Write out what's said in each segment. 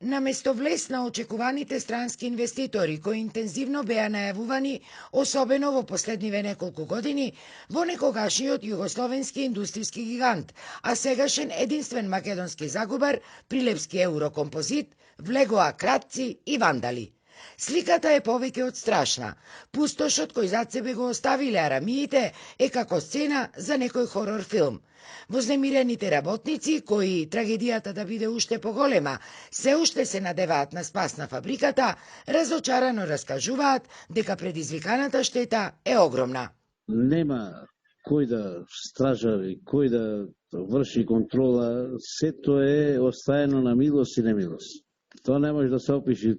Наместо влез на очекуваните странски инвеститори, кои интензивно беа најавувани, особено во последниве неколку години, во некогашниот југословенски индустријски гигант, а сегашен единствен македонски загубар, Прилепски Еврокомпозит, влегоа кратци и вандали. Сликата е повеќе од страшна. Пустошот кој зад себе го оставиле арамиите е како сцена за некој хорор филм. Вознемирените работници, кои трагедијата да биде уште поголема, се уште се надеваат на спас на фабриката, разочарано раскажуваат дека предизвиканата штета е огромна. Нема кој да стражари, кој да врши контрола, сето е оставено на милост и немилост. Тоа не може да се опиши.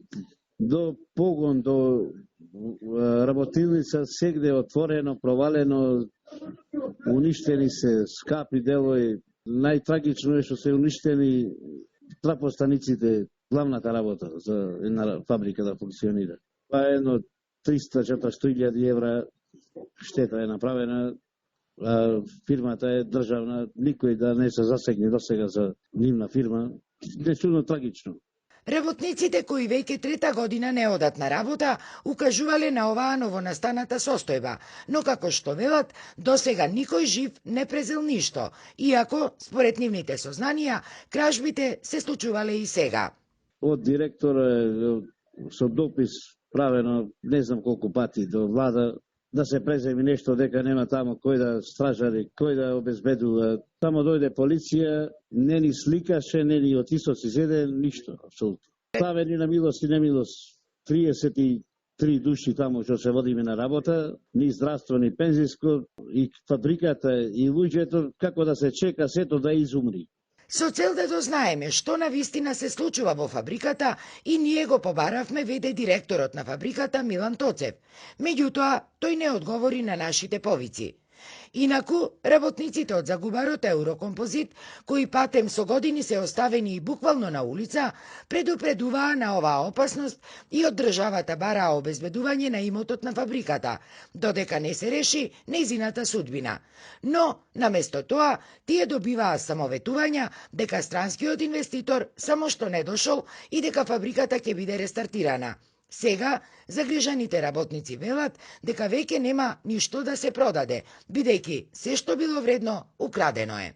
До погон, до работилница, сегде отворено, провалено, уништени се скапи делои. Најтрагично е што се уништени трапостаниците, главната работа за една фабрика да функционира. Па едно 300-400.000 евра штета е направена, а фирмата е државна, никој да не се засегне досега за нивна фирма. Нечудно трагично. Работниците кои веќе трета година не одат на работа, укажувале на оваа новонастаната состојба, но како што велат, досега никој жив не презел ништо, иако, според нивните сознанија, кражбите се случувале и сега. Од директора со допис правено не знам колку пати до влада, да се преземи нешто дека нема тамо кој да стражари, кој да обезбедува. Тамо дојде полиција, не ни сликаше, не ни отисоци зеде, ништо, апсолутно. Ставени на милост и немилост 33 души тамо што се водиме на работа, ни здравство, ни пензиско, и фабриката, и луѓето, како да се чека сето да изумри. Со цел да дознаеме што навистина се случува во фабриката, и ние го побаравме, веде директорот на фабриката Милан Тоцев. Меѓутоа, тој не одговори на нашите повици. Инаку, работниците од загубарот Еврокомпозит, кои патем со години се оставени и буквално на улица, предупредуваа на оваа опасност и од државата бараа обезбедување на имотот на фабриката, додека не се реши нејзината судбина. Но, наместо тоа, тие добиваа самоветувања дека странскиот инвеститор само што не дошол и дека фабриката ќе биде рестартирана. Сега, загрижаните работници велат дека веќе нема ништо да се продаде, бидејќи се што било вредно, украдено е.